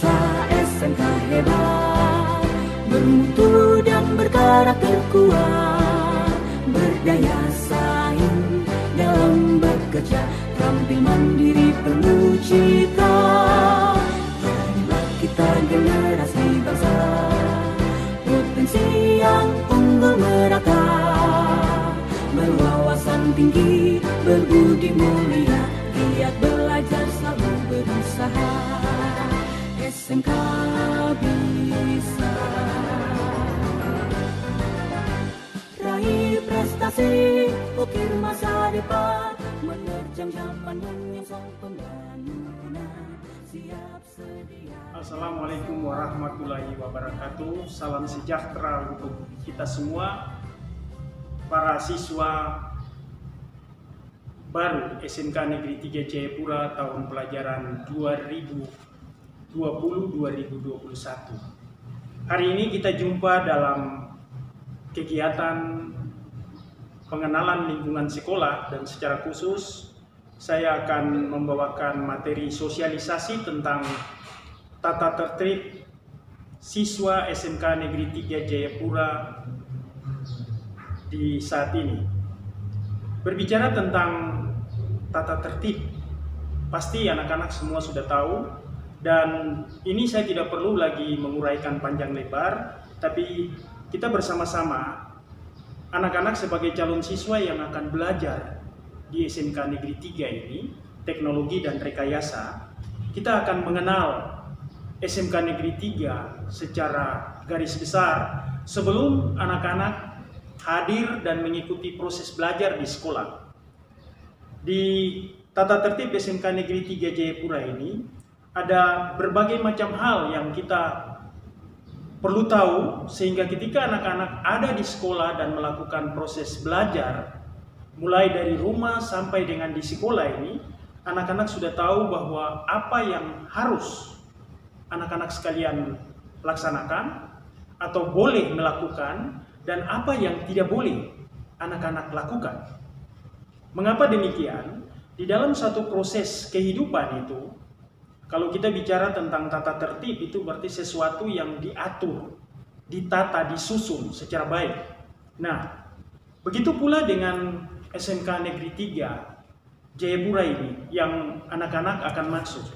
bangsa SMK hebat, bermutu dan berkarakter kuat, berdaya saing dalam bekerja, tampil mandiri penuh cita. Jadilah kita generasi bangsa, potensi yang unggul merata, berwawasan tinggi, berbudi mulia, giat belajar selalu berusaha. SMK bisa raih prestasi, ukir masa depan, menerjang zaman menyongsong pembangunan, siap sedia. Assalamualaikum warahmatullahi wabarakatuh. Salam sejahtera untuk kita semua, para siswa baru SMK Negeri 3 Jayapura tahun pelajaran 2020-2021. Hari ini kita jumpa dalam kegiatan pengenalan lingkungan sekolah, dan secara khusus saya akan membawakan materi sosialisasi tentang tata tertib siswa SMK Negeri 3 Jayapura di saat ini. Berbicara tentang tata tertib, pasti anak-anak semua sudah tahu, dan ini saya tidak perlu lagi menguraikan panjang lebar, tapi kita bersama-sama, anak-anak sebagai calon siswa yang akan belajar di SMK Negeri 3 ini, teknologi dan rekayasa, kita akan mengenal SMK Negeri 3 secara garis besar sebelum anak-anak hadir dan mengikuti proses belajar di sekolah. Di tata tertib SMK Negeri 3 Jayapura ini ada berbagai macam hal yang kita perlu tahu, sehingga ketika anak-anak ada di sekolah dan melakukan proses belajar mulai dari rumah sampai dengan di sekolah ini, anak-anak sudah tahu bahwa apa yang harus anak-anak sekalian laksanakan atau boleh melakukan, dan apa yang tidak boleh anak-anak lakukan. Mengapa demikian? Di dalam satu proses kehidupan itu, kalau kita bicara tentang tata tertib, itu berarti sesuatu yang diatur, ditata, disusun secara baik. Nah, begitu pula dengan SMK Negeri 3 Jayapura ini, yang anak-anak akan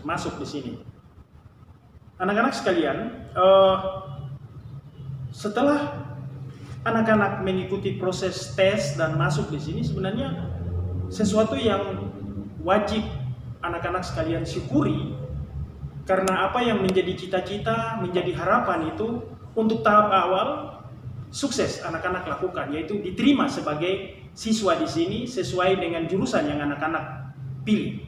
masuk di sini. Anak-anak sekalian, setelah anak-anak mengikuti proses tes dan masuk di sini, sebenarnya sesuatu yang wajib anak-anak sekalian syukuri, karena apa yang menjadi cita-cita, menjadi harapan itu untuk tahap awal sukses anak-anak lakukan, yaitu diterima sebagai siswa di sini sesuai dengan jurusan yang anak-anak pilih.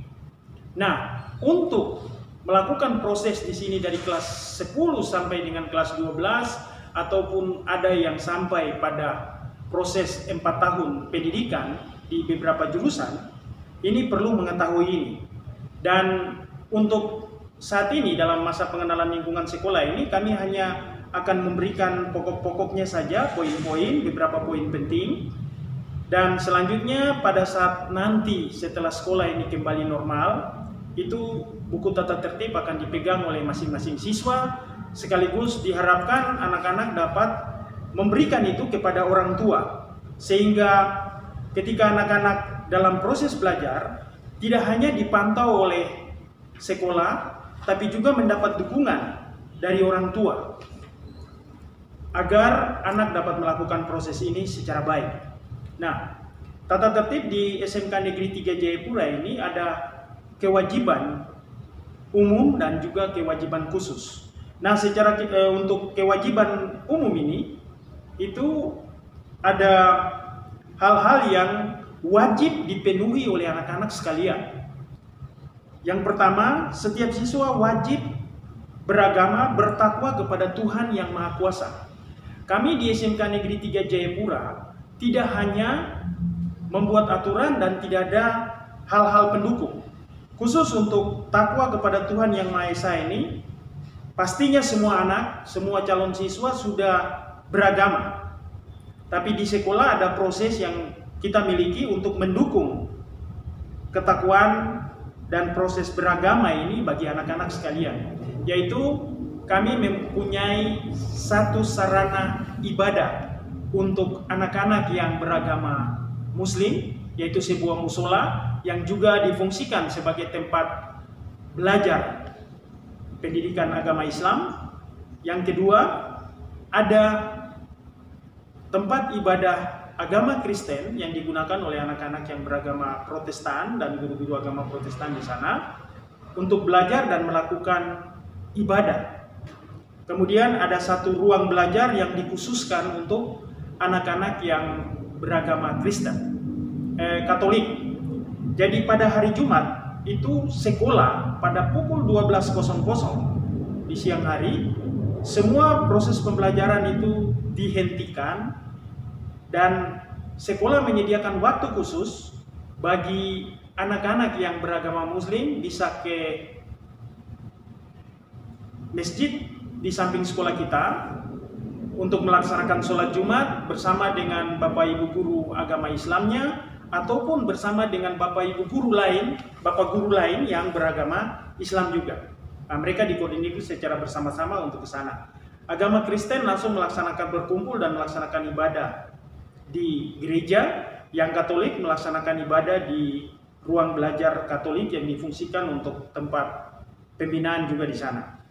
Nah, untuk melakukan proses di sini dari kelas 10 sampai dengan kelas 12, ataupun ada yang sampai pada proses 4 tahun pendidikan di beberapa jurusan, ini perlu mengetahui ini. Dan untuk saat ini dalam masa pengenalan lingkungan sekolah ini, kami hanya akan memberikan pokok-pokoknya saja, poin-poin, beberapa poin penting. Dan selanjutnya pada saat nanti setelah sekolah ini kembali normal, itu buku tata tertib akan dipegang oleh masing-masing siswa, sekaligus diharapkan anak-anak dapat memberikan itu kepada orang tua, sehingga ketika anak-anak dalam proses belajar tidak hanya dipantau oleh sekolah, tapi juga mendapat dukungan dari orang tua agar anak dapat melakukan proses ini secara baik. Nah, tata tertib di SMK Negeri 3 Jayapura ini ada kewajiban umum dan juga kewajiban khusus. Nah, secara untuk kewajiban umum ini, itu ada hal-hal yang wajib dipenuhi oleh anak-anak sekalian. Yang pertama, setiap siswa wajib beragama, bertakwa kepada Tuhan Yang Maha Kuasa. Kami di SMK Negeri 3 Jayapura tidak hanya membuat aturan dan tidak ada hal-hal pendukung. Khusus untuk takwa kepada Tuhan Yang Maha Esa ini, pastinya semua anak, semua calon siswa sudah beragama. Tapi di sekolah ada proses yang kita miliki untuk mendukung ketakwaan dan proses beragama ini bagi anak-anak sekalian. yaitu kami mempunyai satu sarana ibadah untuk anak-anak yang beragama Muslim, yaitu sebuah musola yang juga difungsikan sebagai tempat belajar pendidikan agama Islam. Yang kedua, ada tempat ibadah agama Kristen yang digunakan oleh anak-anak yang beragama Protestan dan guru-guru agama Protestan di sana untuk belajar dan melakukan ibadah. Kemudian ada satu ruang belajar yang dikhususkan untuk anak-anak yang beragama Kristen, Katolik. Jadi pada hari Jumat itu sekolah pada pukul 12.00 di siang hari, semua proses pembelajaran itu dihentikan dan sekolah menyediakan waktu khusus bagi anak-anak yang beragama Muslim bisa ke masjid di samping sekolah kita untuk melaksanakan sholat Jumat bersama dengan Bapak Ibu guru agama Islamnya ataupun bersama dengan Bapak Ibu guru lain, Bapak guru lain yang beragama Islam juga. Nah, mereka dikoordinir secara bersama-sama untuk ke sana. Agama Kristen langsung melaksanakan berkumpul dan melaksanakan ibadah di gereja, yang Katolik melaksanakan ibadah di ruang belajar Katolik yang difungsikan untuk tempat pembinaan juga di sana.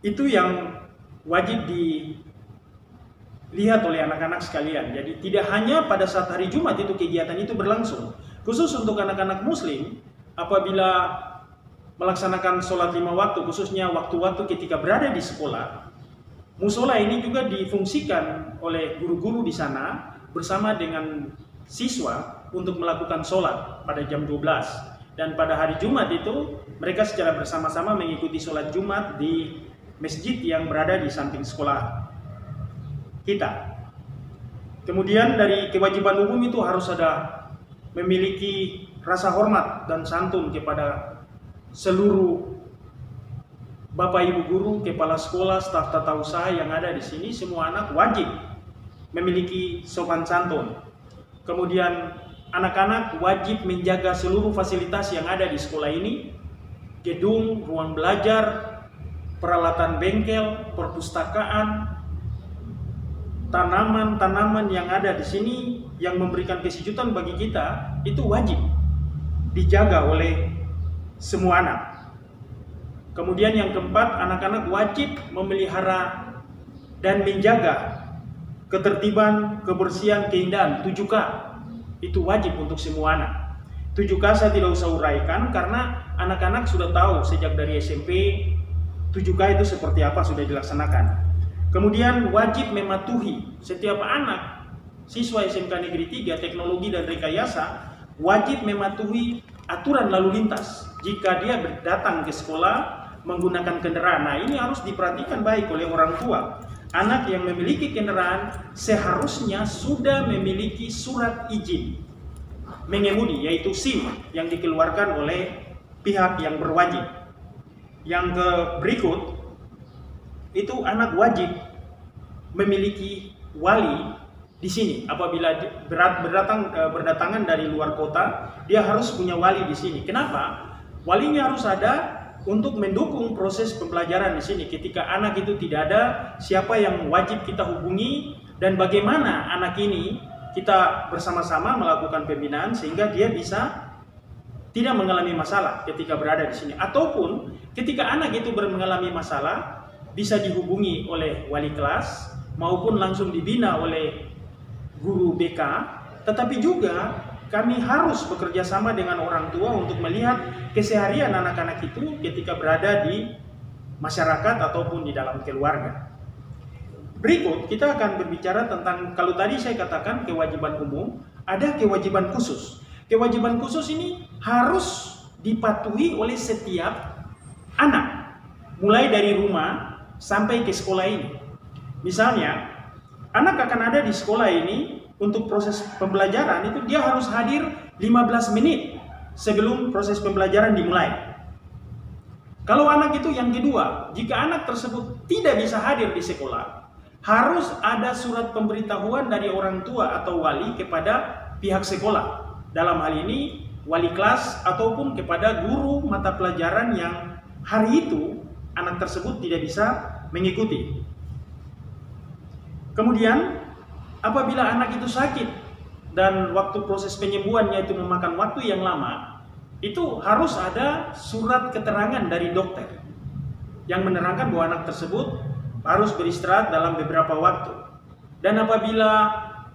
Itu yang wajib dilihat oleh anak-anak sekalian. Jadi tidak hanya pada saat hari Jumat itu kegiatan itu berlangsung. Khusus untuk anak-anak Muslim, apabila melaksanakan sholat 5 waktu, khususnya waktu-waktu ketika berada di sekolah, musola ini juga difungsikan oleh guru-guru di sana bersama dengan siswa untuk melakukan sholat pada jam 12. Dan pada hari Jumat itu mereka secara bersama-sama mengikuti sholat Jumat di masjid yang berada di samping sekolah kita. Kemudian dari kewajiban umum itu harus ada memiliki rasa hormat dan santun kepada seluruh Bapak Ibu guru, kepala sekolah, staf tata usaha yang ada di sini. Semua anak wajib memiliki sopan santun. Kemudian anak-anak wajib menjaga seluruh fasilitas yang ada di sekolah ini, gedung, ruang belajar, peralatan bengkel, perpustakaan, tanaman-tanaman yang ada di sini yang memberikan kesejukan bagi kita, itu wajib dijaga oleh semua anak. Kemudian yang keempat, anak-anak wajib memelihara dan menjaga ketertiban, kebersihan, keindahan, 7K. Itu wajib untuk semua anak. 7K saya tidak usah uraikan karena anak-anak sudah tahu sejak dari SMP 7K itu seperti apa sudah dilaksanakan. Kemudian wajib mematuhi setiap anak siswa SMK Negeri 3 Teknologi dan Rekayasa wajib mematuhi aturan lalu lintas jika dia datang ke sekolah menggunakan kendaraan. Nah, ini harus diperhatikan baik oleh orang tua. Anak yang memiliki kendaraan seharusnya sudah memiliki surat izin mengemudi, yaitu SIM yang dikeluarkan oleh pihak yang berwajib. Yang berikut itu anak wajib memiliki wali di sini. Apabila berdatangan dari luar kota, dia harus punya wali di sini. Kenapa? Walinya harus ada untuk mendukung proses pembelajaran di sini. Ketika anak itu tidak ada, siapa yang wajib kita hubungi dan bagaimana anak ini kita bersama-sama melakukan pembinaan sehingga dia bisa tidak mengalami masalah ketika berada di sini. Ataupun ketika anak itu mengalami masalah, bisa dihubungi oleh wali kelas maupun langsung dibina oleh guru BK. Tetapi juga kami harus bekerja sama dengan orang tua untuk melihat keseharian anak-anak itu ketika berada di masyarakat ataupun di dalam keluarga. Berikut kita akan berbicara tentang, kalau tadi saya katakan kewajiban umum, ada kewajiban khusus. Kewajiban khusus ini harus dipatuhi oleh setiap anak, mulai dari rumah sampai ke sekolah ini. Misalnya, anak akan ada di sekolah ini untuk proses pembelajaran itu dia harus hadir 15 menit sebelum proses pembelajaran dimulai. Kalau anak itu yang kedua, jika anak tersebut tidak bisa hadir di sekolah, harus ada surat pemberitahuan dari orang tua atau wali kepada pihak sekolah. Dalam hal ini wali kelas ataupun kepada guru mata pelajaran yang hari itu anak tersebut tidak bisa mengikuti. Kemudian apabila anak itu sakit dan waktu proses penyembuhannya itu memakan waktu yang lama, itu harus ada surat keterangan dari dokter yang menerangkan bahwa anak tersebut harus beristirahat dalam beberapa waktu. Dan apabila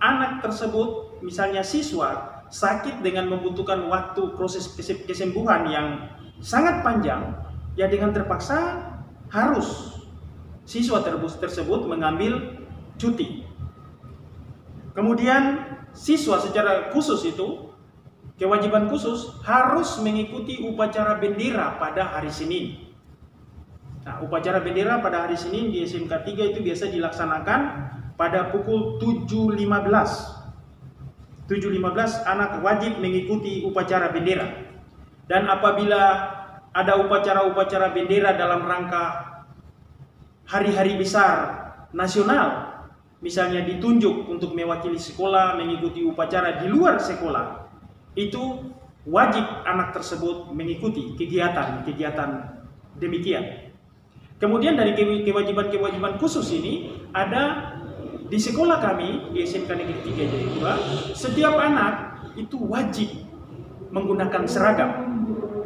anak tersebut, misalnya siswa, sakit dengan membutuhkan waktu proses kesembuhan yang sangat panjang, ya dengan terpaksa harus siswa tersebut mengambil cuti. Kemudian siswa secara khusus itu, kewajiban khusus harus mengikuti upacara bendera pada hari Senin. Nah, upacara bendera pada hari Senin di SMK 3 itu biasa dilaksanakan pada pukul 7.15. 7.15 anak wajib mengikuti upacara bendera. Dan apabila ada upacara-upacara bendera dalam rangka hari-hari besar nasional, misalnya ditunjuk untuk mewakili sekolah mengikuti upacara di luar sekolah, itu wajib anak tersebut mengikuti kegiatan-kegiatan demikian. Kemudian dari kewajiban-kewajiban khusus ini ada di sekolah kami di SMK Negeri 3 Jayapura, setiap anak itu wajib menggunakan seragam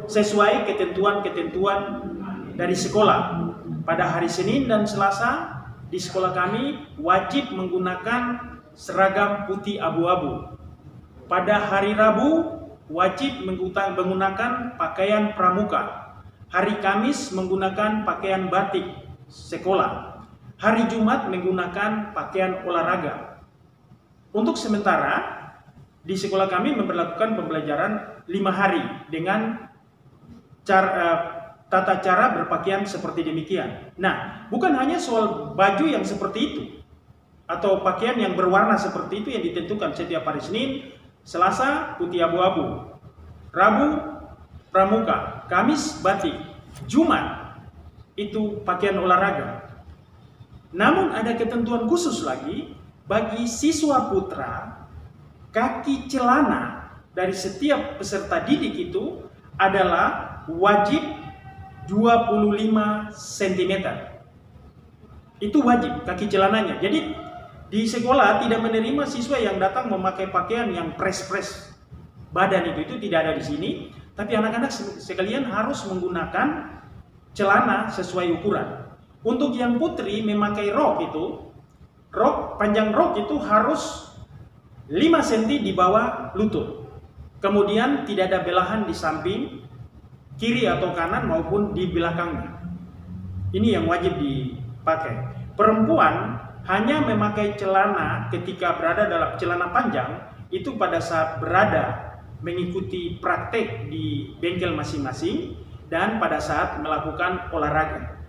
sesuai ketentuan-ketentuan dari sekolah. Pada hari Senin dan Selasa di sekolah kami wajib menggunakan seragam putih abu-abu. Pada hari Rabu wajib menggunakan pakaian pramuka. Hari Kamis menggunakan pakaian batik sekolah. Hari Jumat menggunakan pakaian olahraga. Untuk sementara di sekolah kami memperlakukan pembelajaran 5 hari dengan tata cara berpakaian seperti demikian. Nah, bukan hanya soal baju yang seperti itu atau pakaian yang berwarna seperti itu yang ditentukan setiap hari Senin, Selasa putih abu-abu, Rabu pramuka, Kamis batik, Jumat itu pakaian olahraga. Namun ada ketentuan khusus lagi bagi siswa putra, kaki celana dari setiap peserta didik itu adalah wajib 25 cm. Itu wajib kaki celananya. Jadi di sekolah tidak menerima siswa yang datang memakai pakaian yang pres-pres badan itu tidak ada di sini. Tapi anak-anak sekalian harus menggunakan celana sesuai ukuran. Untuk yang putri memakai rok itu, panjang rok itu harus 5 cm di bawah lutut. Kemudian tidak ada belahan di samping kiri atau kanan maupun di belakangnya. Ini yang wajib dipakai. Perempuan hanya memakai celana ketika berada dalam celana panjang itu pada saat berada mengikuti praktek di bengkel masing-masing dan pada saat melakukan olahraga.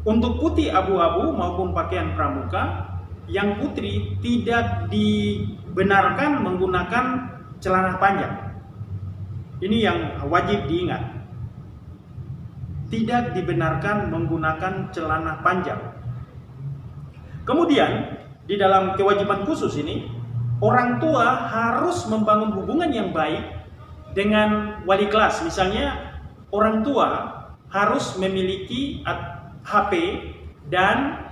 Untuk putih abu-abu maupun pakaian pramuka, yang putri tidak dibenarkan menggunakan celana panjang. Ini yang wajib diingat. Tidak dibenarkan menggunakan celana panjang. Kemudian, di dalam kewajiban khusus ini, orang tua harus membangun hubungan yang baik dengan wali kelas. Misalnya, orang tua harus memiliki HP dan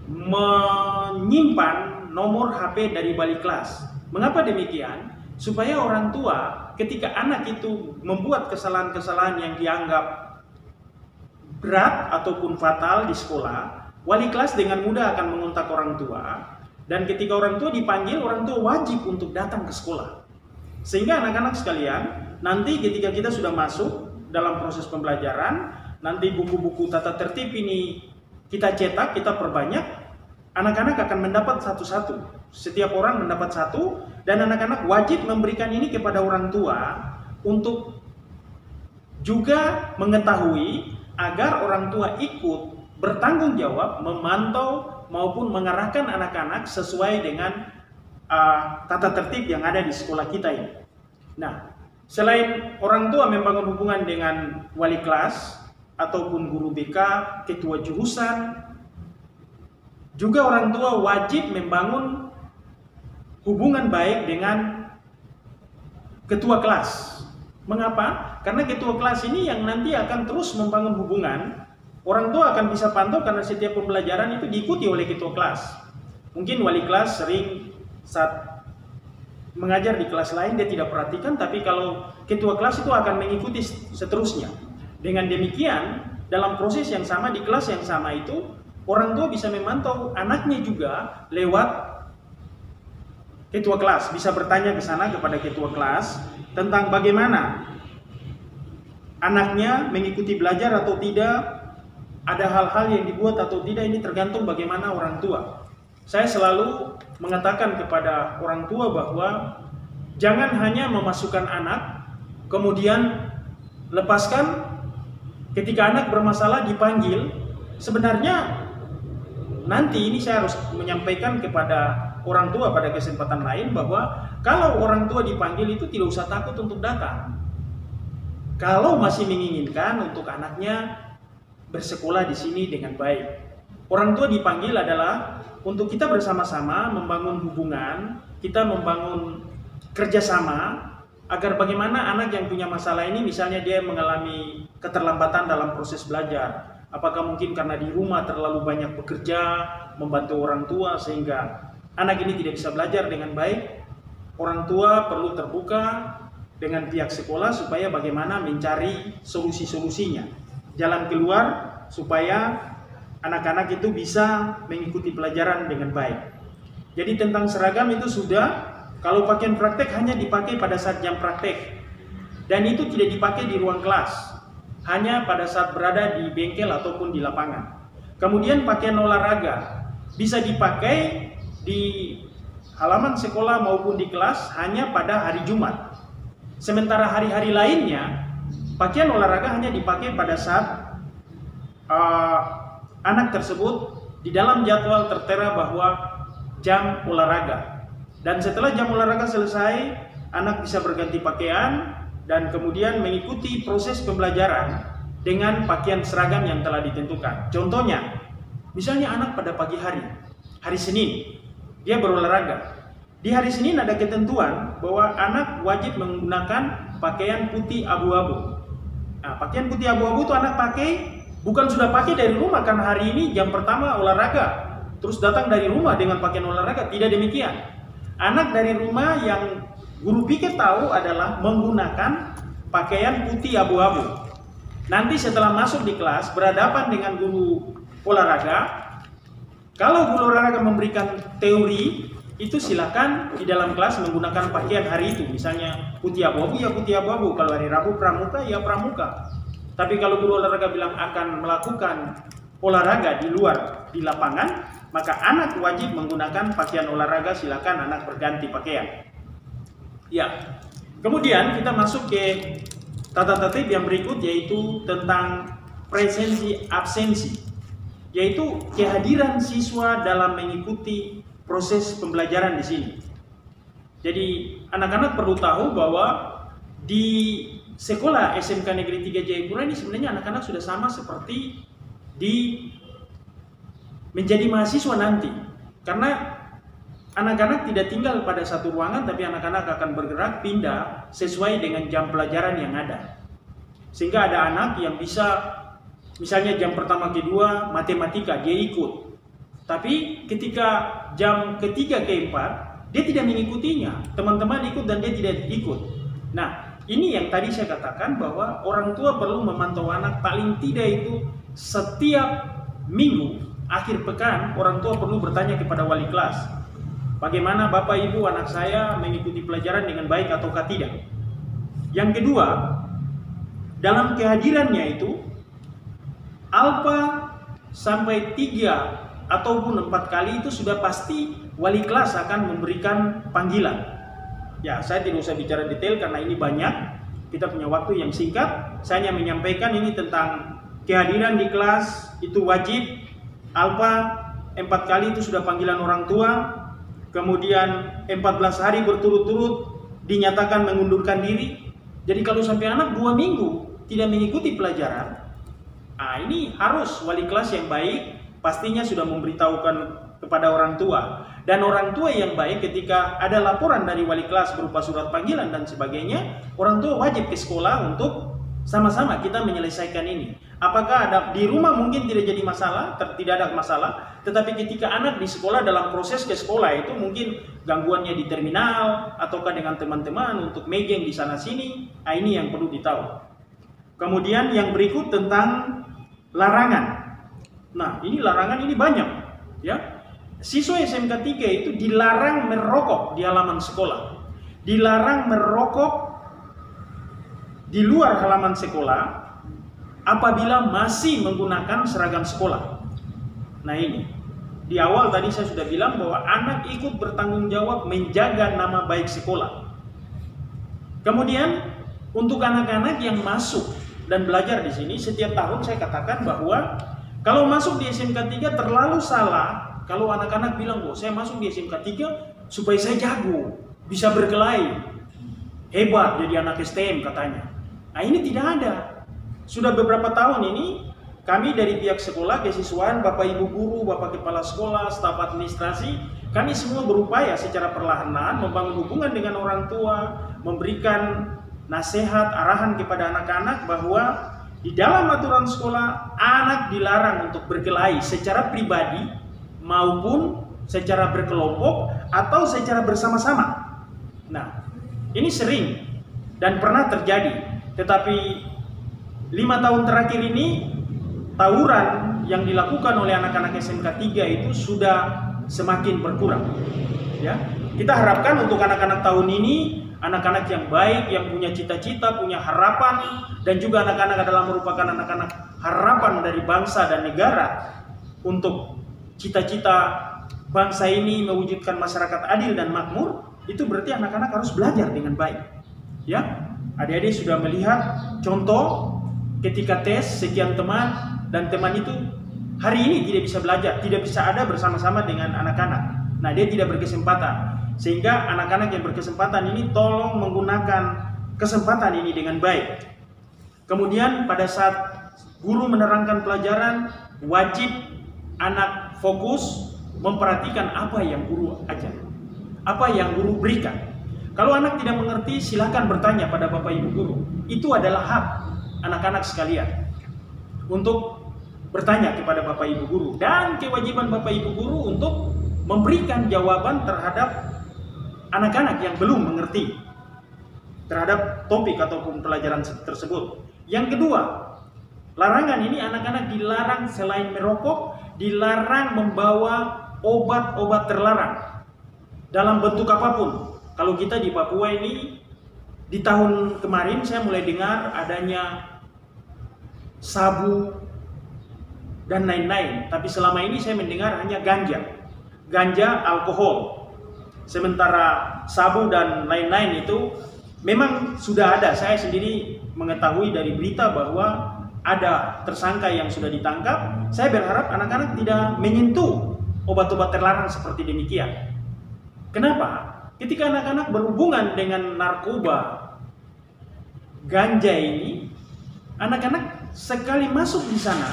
menyimpan nomor HP dari wali kelas. Mengapa demikian? Supaya orang tua ketika anak itu membuat kesalahan-kesalahan yang dianggap berat ataupun fatal di sekolah, wali kelas dengan mudah akan mengontak orang tua, dan ketika orang tua dipanggil, orang tua wajib untuk datang ke sekolah. Sehingga anak-anak sekalian, nanti ketika kita sudah masuk dalam proses pembelajaran, nanti buku-buku tata tertib ini kita cetak, kita perbanyak, anak-anak akan mendapat satu-satu. Setiap orang mendapat satu, dan anak-anak wajib memberikan ini kepada orang tua untuk juga mengetahui agar orang tua ikut bertanggung jawab memantau maupun mengarahkan anak-anak sesuai dengan tata tertib yang ada di sekolah kita ini. Nah, selain orang tua membangun hubungan dengan wali kelas ataupun guru BK, ketua jurusan, juga orang tua wajib membangun hubungan baik dengan ketua kelas. Mengapa? Karena ketua kelas ini yang nanti akan terus membangun hubungan. Orang tua akan bisa pantau karena setiap pembelajaran itu diikuti oleh ketua kelas. Mungkin wali kelas sering saat mengajar di kelas lain dia tidak perhatikan, tapi kalau ketua kelas itu akan mengikuti seterusnya. Dengan demikian, dalam proses yang sama di kelas yang sama itu, orang tua bisa memantau anaknya juga lewat ketua kelas, bisa bertanya ke sana kepada ketua kelas tentang bagaimana anaknya mengikuti belajar atau tidak, ada hal-hal yang dibuat atau tidak, ini tergantung bagaimana orang tua. Saya selalu mengatakan kepada orang tua bahwa jangan hanya memasukkan anak, kemudian lepaskan ketika anak bermasalah dipanggil. Sebenarnya nanti ini saya harus menyampaikan kepada orang tua pada kesempatan lain bahwa kalau orang tua dipanggil itu tidak usah takut untuk datang. Kalau masih menginginkan untuk anaknya bersekolah di sini dengan baik. Orang tua dipanggil adalah untuk kita bersama-sama membangun hubungan, kita membangun kerjasama agar bagaimana anak yang punya masalah ini, misalnya dia mengalami keterlambatan dalam proses belajar, apakah mungkin karena di rumah terlalu banyak bekerja, membantu orang tua sehingga anak ini tidak bisa belajar dengan baik. Orang tua perlu terbuka dengan pihak sekolah supaya bagaimana mencari solusi-solusinya, jalan keluar supaya anak-anak itu bisa mengikuti pelajaran dengan baik. Jadi tentang seragam itu sudah, kalau pakaian praktek hanya dipakai pada saat jam praktek, dan itu tidak dipakai di ruang kelas, hanya pada saat berada di bengkel ataupun di lapangan. Kemudian pakaian olahraga bisa dipakai di halaman sekolah maupun di kelas hanya pada hari Jumat. Sementara hari-hari lainnya pakaian olahraga hanya dipakai pada saat anak tersebut di dalam jadwal tertera bahwa jam olahraga. Dan setelah jam olahraga selesai, anak bisa berganti pakaian dan kemudian mengikuti proses pembelajaran dengan pakaian seragam yang telah ditentukan. Contohnya, misalnya anak pada pagi hari Senin, dia berolahraga. Di hari Senin ada ketentuan bahwa anak wajib menggunakan pakaian putih abu-abu. Nah, pakaian putih abu-abu itu anak pakai, bukan sudah pakai dari rumah karena hari ini jam pertama olahraga, terus datang dari rumah dengan pakaian olahraga. Tidak demikian. Anak dari rumah yang guru pikir tahu adalah menggunakan pakaian putih abu-abu. Nanti setelah masuk di kelas, berhadapan dengan guru olahraga, kalau guru olahraga memberikan teori, itu silakan di dalam kelas menggunakan pakaian hari itu. Misalnya putih abu-abu, ya putih abu-abu. Kalau hari Rabu pramuka, ya pramuka. Tapi kalau guru olahraga bilang akan melakukan olahraga di luar, di lapangan, maka anak wajib menggunakan pakaian olahraga, silakan anak berganti pakaian. Ya, kemudian kita masuk ke tata tertib yang berikut, yaitu tentang presensi absensi, yaitu kehadiran siswa dalam mengikuti proses pembelajaran di sini. Jadi anak-anak perlu tahu bahwa di sekolah SMK Negeri 3 Jayapura ini sebenarnya anak-anak sudah sama seperti di menjadi mahasiswa nanti, karena anak-anak tidak tinggal pada satu ruangan, tapi anak-anak akan bergerak pindah sesuai dengan jam pelajaran yang ada. Sehingga ada anak yang bisa misalnya jam pertama kedua matematika dia ikut, tapi ketika jam ketiga keempat dia tidak mengikutinya, teman-teman ikut dan dia tidak ikut. Nah, ini yang tadi saya katakan bahwa orang tua perlu memantau anak paling tidak itu setiap minggu akhir pekan. Orang tua perlu bertanya kepada wali kelas, bagaimana Bapak Ibu anak saya mengikuti pelajaran dengan baik ataukah tidak. Yang kedua, dalam kehadirannya itu alfa sampai 3 ataupun 4 kali itu sudah pasti wali kelas akan memberikan panggilan. Ya, saya tidak usah bicara detail karena ini banyak, kita punya waktu yang singkat. Saya hanya menyampaikan ini tentang kehadiran di kelas itu wajib. Alfa 4 kali itu sudah panggilan orang tua. Kemudian 14 hari berturut-turut dinyatakan mengundurkan diri. Jadi kalau sampai anak 2 minggu tidak mengikuti pelajaran, ini harus wali kelas yang baik pastinya sudah memberitahukan kepada orang tua. Dan orang tua yang baik ketika ada laporan dari wali kelas berupa surat panggilan dan sebagainya, orang tua wajib ke sekolah untuk sama-sama kita menyelesaikan ini. Apakah ada di rumah mungkin tidak jadi masalah, tidak ada masalah, tetapi ketika anak di sekolah dalam proses ke sekolah itu mungkin gangguannya di terminal ataukah dengan teman-teman untuk megang di sana sini, ini yang perlu ditahu. Kemudian yang berikut tentang larangan. Nah, ini larangan ini banyak, ya. Siswa SMK 3 itu dilarang merokok di halaman sekolah. Dilarang merokok di luar halaman sekolah apabila masih menggunakan seragam sekolah. Nah ini, di awal tadi saya sudah bilang bahwa anak ikut bertanggung jawab menjaga nama baik sekolah. Kemudian untuk anak-anak yang masuk dan belajar di sini, setiap tahun saya katakan bahwa kalau masuk di SMK 3 terlalu salah. Kalau anak-anak bilang, bahwa saya masuk di SMK 3 supaya saya jago, bisa berkelahi, hebat jadi anak STM katanya. Nah ini tidak ada. Sudah beberapa tahun ini kami dari pihak sekolah, kesiswaan, Bapak Ibu guru, Bapak Kepala Sekolah, staf administrasi, kami semua berupaya secara perlahan-lahan membangun hubungan dengan orang tua, memberikan nasihat, arahan kepada anak-anak bahwa di dalam aturan sekolah anak dilarang untuk berkelahi secara pribadi maupun secara berkelompok atau secara bersama-sama. Nah, ini sering dan pernah terjadi. Tetapi 5 tahun terakhir ini tawuran yang dilakukan oleh anak-anak SMK 3 itu sudah semakin berkurang. Ya, kita harapkan untuk anak-anak tahun ini, anak-anak yang baik, yang punya cita-cita, punya harapan, dan juga anak-anak adalah merupakan anak-anak harapan dari bangsa dan negara untuk cita-cita bangsa ini mewujudkan masyarakat adil dan makmur. Itu berarti anak-anak harus belajar dengan baik. Ya, adik-adik sudah melihat contoh ketika tes sekian teman dan teman itu hari ini tidak bisa belajar, tidak bisa ada bersama-sama dengan anak-anak. Nah, dia tidak berkesempatan. Sehingga anak-anak yang berkesempatan ini tolong menggunakan kesempatan ini dengan baik. Kemudian pada saat guru menerangkan pelajaran, wajib anak fokus memperhatikan apa yang guru ajar, apa yang guru berikan. Kalau anak tidak mengerti, silakan bertanya pada Bapak Ibu guru. Itu adalah hak anak-anak sekalian untuk bertanya kepada Bapak Ibu guru, dan kewajiban Bapak Ibu guru untuk memberikan jawaban terhadap anak-anak yang belum mengerti terhadap topik ataupun pelajaran tersebut. Yang kedua, larangan ini anak-anak dilarang selain merokok, dilarang membawa obat-obat terlarang dalam bentuk apapun. Kalau kita di Papua ini, di tahun kemarin saya mulai dengar adanya sabu dan lain-lain. Tapi selama ini saya mendengar hanya ganja, alkohol. Sementara sabu dan lain-lain itu memang sudah ada. Saya sendiri mengetahui dari berita bahwa ada tersangka yang sudah ditangkap. Saya berharap anak-anak tidak menyentuh obat-obat terlarang seperti demikian. Kenapa? Ketika anak-anak berhubungan dengan narkoba, ganja ini, anak-anak sekali masuk di sana,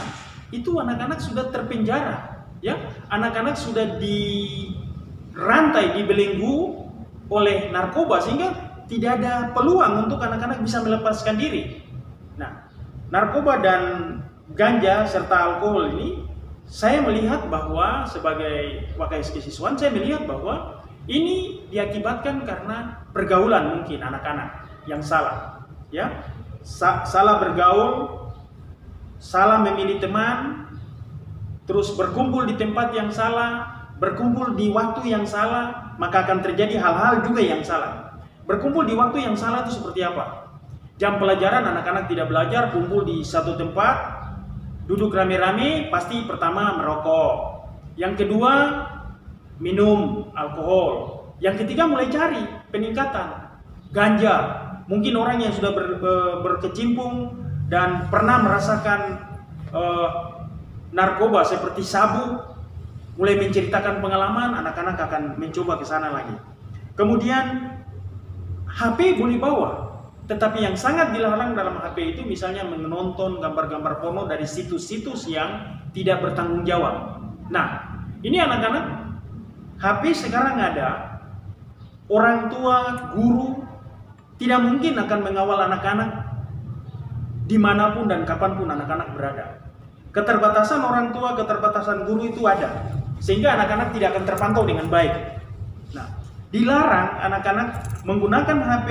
itu anak-anak sudah terpenjara, ya. Anak-anak sudah dirantai, dibelenggu oleh narkoba sehingga tidak ada peluang untuk anak-anak bisa melepaskan diri. Nah, narkoba dan ganja serta alkohol ini, saya melihat bahwa sebagai wakil kesiswaan, saya melihat bahwa ini diakibatkan karena pergaulan mungkin anak-anak yang salah, ya, salah bergaul, salah memilih teman, terus berkumpul di tempat yang salah, berkumpul di waktu yang salah, maka akan terjadi hal-hal juga yang salah. Berkumpul di waktu yang salah itu seperti apa? Jam pelajaran anak-anak tidak belajar, kumpul di satu tempat, duduk rame-rame, pasti pertama merokok, yang kedua minum alkohol, yang ketiga mulai cari peningkatan ganja. Mungkin orang yang sudah berkecimpung dan pernah merasakan narkoba seperti sabu, mulai menceritakan pengalaman, anak-anak akan mencoba ke sana lagi. Kemudian HP boleh bawa, tetapi yang sangat dilarang dalam HP itu misalnya menonton gambar-gambar porno dari situs-situs yang tidak bertanggung jawab. Nah, ini anak-anak HP sekarang ada, orang tua, guru tidak mungkin akan mengawal anak-anak dimanapun dan kapanpun anak-anak berada. Keterbatasan orang tua, keterbatasan guru itu ada, sehingga anak-anak tidak akan terpantau dengan baik. Nah, dilarang anak-anak menggunakan HP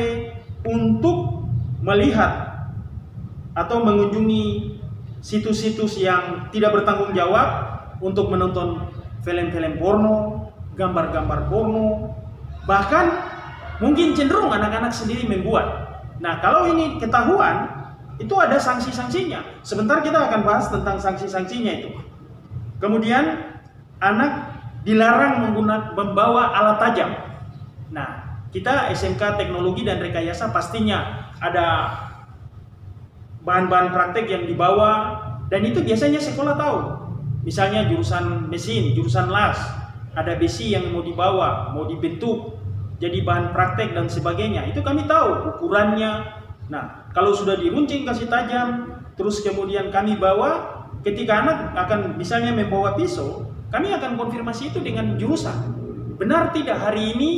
untuk melihat atau mengunjungi situs-situs yang tidak bertanggung jawab untuk menonton film-film porno, gambar-gambar porno, bahkan mungkin cenderung anak-anak sendiri membuat. Nah, kalau ini ketahuan, itu ada sanksi-sanksinya. Sebentar kita akan bahas tentang sanksi-sanksinya itu. Kemudian anak dilarang membawa alat tajam. Nah, kita SMK Teknologi dan Rekayasa pastinya ada bahan-bahan praktek yang dibawa, dan itu biasanya sekolah tahu. Misalnya jurusan mesin, jurusan las, ada besi yang mau dibawa, mau dibentuk jadi bahan praktek dan sebagainya. Itu kami tahu ukurannya. Nah, kalau sudah diruncing kasih tajam, terus kemudian kami bawa, ketika anak akan misalnya membawa pisau, kami akan konfirmasi itu dengan jurusan. Benar tidak hari ini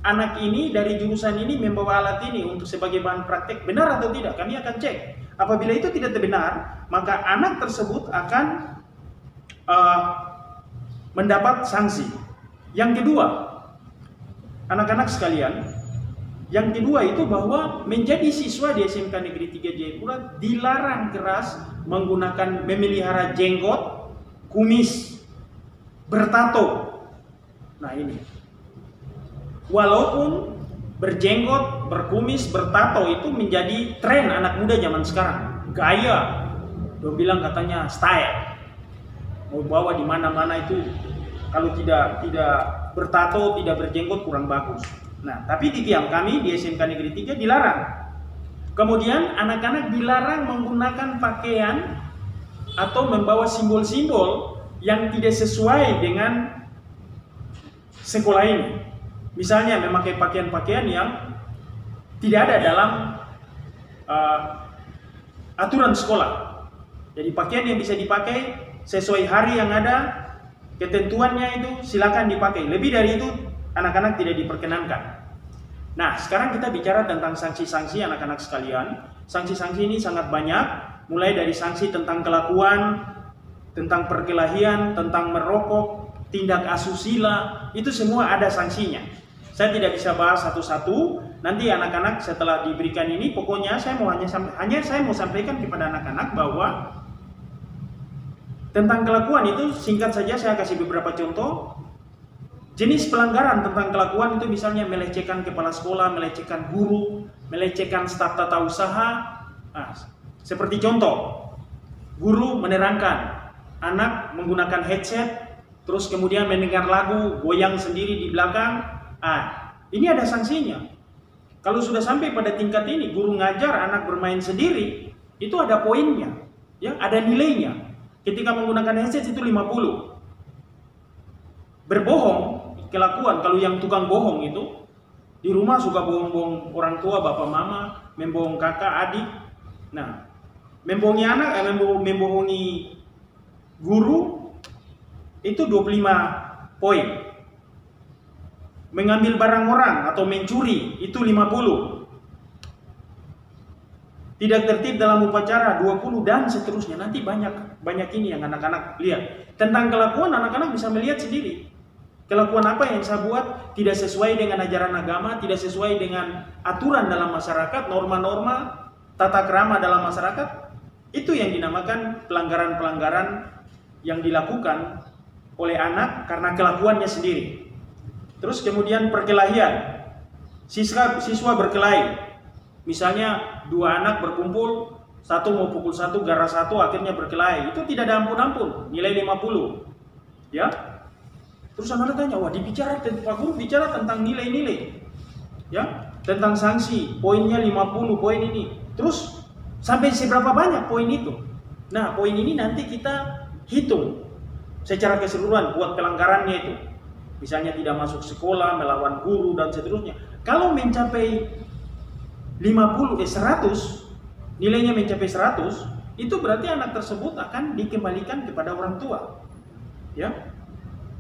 anak ini dari jurusan ini membawa alat ini untuk sebagai bahan praktek, benar atau tidak? Kami akan cek. Apabila itu tidak benar, maka anak tersebut akan mendapat sanksi. Yang kedua, anak-anak sekalian, yang kedua itu bahwa menjadi siswa di SMK Negeri 3 Jayapura dilarang keras menggunakan memelihara jenggot, kumis, bertato. Nah ini, walaupun berjenggot, berkumis, bertato itu menjadi tren anak muda zaman sekarang, gaya. Dia bilang katanya style. Mau bawa di mana-mana itu, kalau tidak bertato, tidak berjenggot kurang bagus. Nah, tapi di kiam kami di SMK Negeri 3 dilarang. Kemudian anak-anak dilarang menggunakan pakaian atau membawa simbol-simbol yang tidak sesuai dengan sekolah ini. Misalnya memakai pakaian-pakaian yang tidak ada dalam aturan sekolah. Jadi pakaian yang bisa dipakai sesuai hari yang ada, ketentuannya itu silakan dipakai. Lebih dari itu anak-anak tidak diperkenankan. Nah, sekarang kita bicara tentang sanksi-sanksi anak-anak sekalian. Sanksi-sanksi ini sangat banyak, mulai dari sanksi tentang kelakuan, tentang perkelahian, tentang merokok, tindak asusila, itu semua ada sanksinya. Saya tidak bisa bahas satu-satu. Nanti anak-anak setelah diberikan ini, pokoknya saya mau sampaikan kepada anak-anak bahwa tentang kelakuan itu singkat saja saya kasih beberapa contoh. Jenis pelanggaran tentang kelakuan itu misalnya melecehkan kepala sekolah, melecehkan guru, melecehkan staf tata usaha. Nah, seperti contoh, guru menerangkan, anak menggunakan headset, terus kemudian mendengar lagu, goyang sendiri di belakang. Ini ada sanksinya. Kalau sudah sampai pada tingkat ini, guru ngajar anak bermain sendiri, itu ada poinnya, ya, ada nilainya. Ketika menggunakan headset itu 50. Berbohong, kelakuan, kalau yang tukang bohong itu di rumah suka bohong-bohong orang tua, bapak mama, membohong kakak, adik. Nah, membohongi anak, membohongi guru itu 25 poin. Mengambil barang orang atau mencuri itu 50. Tidak tertib dalam upacara 20 dan seterusnya. Nanti banyak ini yang anak-anak lihat. Tentang kelakuan anak-anak bisa melihat sendiri. Kelakuan apa yang saya buat tidak sesuai dengan ajaran agama, tidak sesuai dengan aturan dalam masyarakat, norma-norma tata krama dalam masyarakat. Itu yang dinamakan pelanggaran-pelanggaran yang dilakukan oleh anak karena kelakuannya sendiri. Terus kemudian perkelahian. Siswa berkelahi. Misalnya dua anak berkumpul, satu mau pukul satu, gara satu, akhirnya berkelahi. Itu tidak ada ampun-ampun, nilai 50. Ya. Terus anak tanya, wah Pak Guru bicara tentang nilai-nilai. Ya, tentang sanksi, poinnya 50 poin ini. Terus sampai seberapa banyak poin itu? Nah, poin ini nanti kita hitung secara keseluruhan buat pelanggarannya itu. Misalnya tidak masuk sekolah, melawan guru dan seterusnya. Kalau mencapai 100, nilainya mencapai 100, itu berarti anak tersebut akan dikembalikan kepada orang tua. Ya.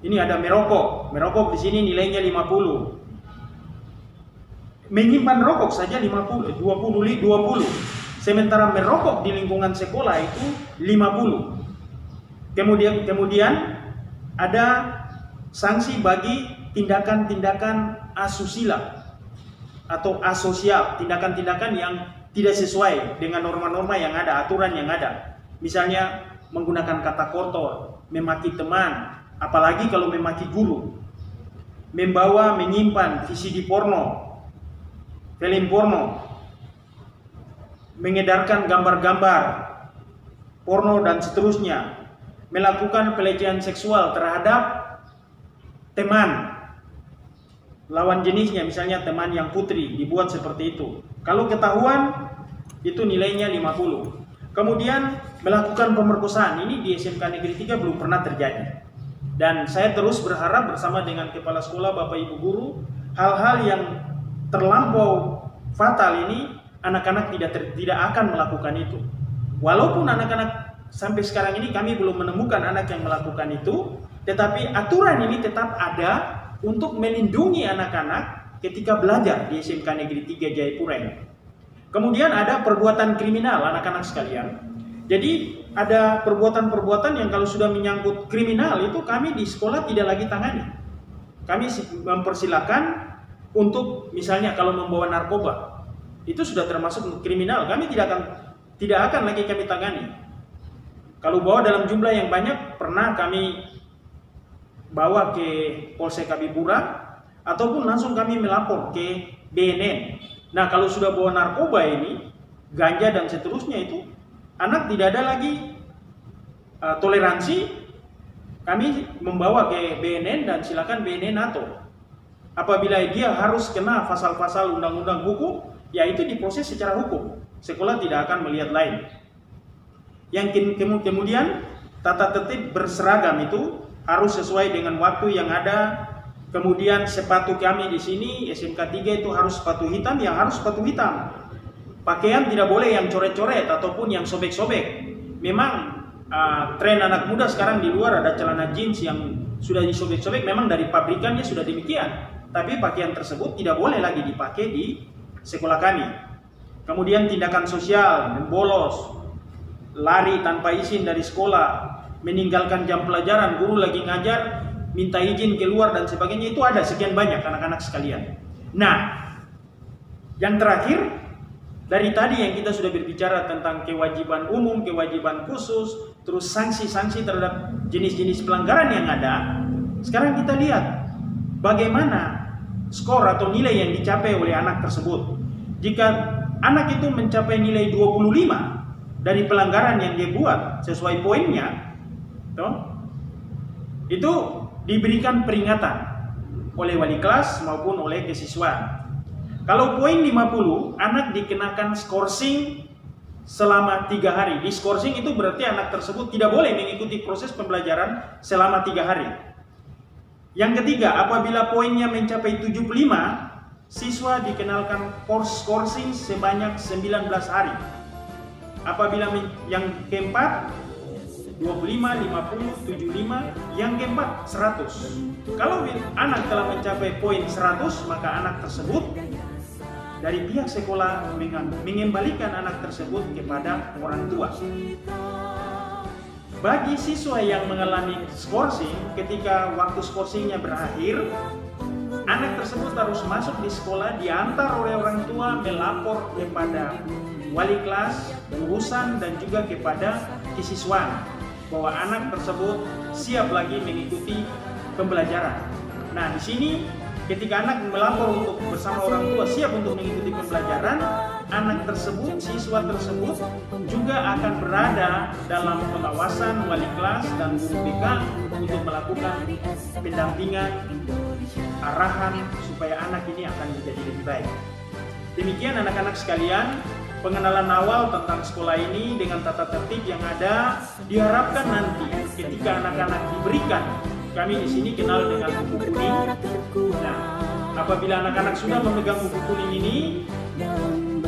Ini ada merokok. Merokok di sini nilainya 50. Menyimpan rokok saja 50, 20. Sementara merokok di lingkungan sekolah itu 50. Kemudian ada sanksi bagi tindakan-tindakan asusila atau asosial, tindakan-tindakan yang tidak sesuai dengan norma-norma yang ada, aturan yang ada. Misalnya menggunakan kata kotor, memaki teman, apalagi kalau memaki guru, membawa, menyimpan VCD porno, film porno, mengedarkan gambar-gambar porno dan seterusnya, melakukan pelecehan seksual terhadap teman lawan jenisnya, misalnya teman yang putri, dibuat seperti itu. Kalau ketahuan, itu nilainya 50. Kemudian melakukan pemerkosaan, ini di SMK Negeri 3 belum pernah terjadi. Dan saya terus berharap bersama dengan kepala sekolah, Bapak Ibu guru, hal-hal yang terlampau fatal ini anak-anak tidak akan melakukan itu. Walaupun anak-anak sampai sekarang ini kami belum menemukan anak yang melakukan itu, tetapi aturan ini tetap ada untuk melindungi anak-anak ketika belajar di SMK Negeri 3 Jayapura ini. Kemudian ada perbuatan kriminal anak-anak sekalian. Jadi ada perbuatan-perbuatan yang kalau sudah menyangkut kriminal itu kami di sekolah tidak lagi tangani. Kami mempersilahkan untuk misalnya kalau membawa narkoba, itu sudah termasuk kriminal, kami tidak akan lagi kami tangani. Kalau bawa dalam jumlah yang banyak, pernah kami bawa ke Polsek Habibura ataupun langsung kami melapor ke BNN. Nah, kalau sudah bawa narkoba ini, ganja dan seterusnya itu, anak tidak ada lagi toleransi, kami membawa ke BNN dan silakan BNN atur. Apabila dia harus kena pasal-pasal undang-undang hukum, ya itu diproses secara hukum. Sekolah tidak akan melihat lain. Yang kemudian tata tertib berseragam itu harus sesuai dengan waktu yang ada. Kemudian sepatu kami di sini SMK 3 itu harus sepatu hitam, yang harus sepatu hitam. Pakaian tidak boleh yang coret-coret ataupun yang sobek-sobek. Memang tren anak muda sekarang di luar ada celana jeans yang sudah disobek-sobek, memang dari pabrikannya sudah demikian. Tapi pakaian tersebut tidak boleh lagi dipakai di sekolah kami. Kemudian tindakan sosial, bolos, lari tanpa izin dari sekolah, meninggalkan jam pelajaran, guru lagi ngajar, minta izin keluar dan sebagainya, itu ada sekian banyak anak-anak sekalian. Nah, yang terakhir, dari tadi yang kita sudah berbicara tentang kewajiban umum, kewajiban khusus, terus sanksi-sanksi terhadap jenis-jenis pelanggaran yang ada. Sekarang kita lihat bagaimana skor atau nilai yang dicapai oleh anak tersebut. Jika anak itu mencapai nilai 25 dari pelanggaran yang dia buat sesuai poinnya, itu diberikan peringatan oleh wali kelas maupun oleh kesiswaan. Kalau poin 50, anak dikenakan skorsing selama 3 hari. Di skorsing itu berarti anak tersebut tidak boleh mengikuti proses pembelajaran selama 3 hari. Yang ketiga, apabila poinnya mencapai 75, siswa dikenalkan skorsing sebanyak 19 hari. Apabila yang keempat 25, 50, 75, yang keempat 100. Kalau anak telah mencapai poin 100, maka anak tersebut dari pihak sekolah mengembalikan anak tersebut kepada orang tua. Bagi siswa yang mengalami skorsing, ketika waktu skorsingnya berakhir, anak tersebut harus masuk di sekolah, diantar oleh orang tua, melapor kepada wali kelas, urusan, dan juga kepada kesiswaan bahwa anak tersebut siap lagi mengikuti pembelajaran. Nah, di sini ketika anak melapor untuk bersama orang tua siap untuk mengikuti pembelajaran, anak tersebut, siswa tersebut juga akan berada dalam pengawasan wali kelas dan guru BK untuk melakukan pendampingan, arahan supaya anak ini akan menjadi lebih baik. Demikian anak-anak sekalian, pengenalan awal tentang sekolah ini dengan tata tertib yang ada. Diharapkan nanti ketika anak-anak diberikan, kami di sini kenal dengan buku kuning. Nah, apabila anak-anak sudah memegang buku kuning ini,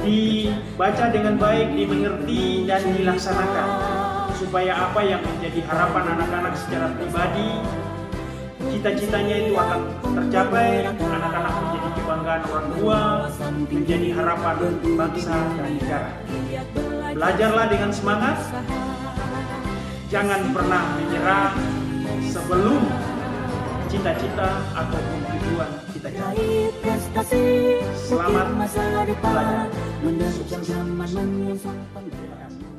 dibaca dengan baik, dimengerti dan dilaksanakan supaya apa yang menjadi harapan anak-anak secara pribadi cita-citanya itu akan tercapai, anak-anak menjadi kebanggaan orang tua, menjadi harapan bangsa dan negara. Belajarlah dengan semangat, jangan pernah menyerah sebelum cita-cita ataupun tujuan kita capai. Selamat belajar. menerjang zaman menyongsong pembelaan.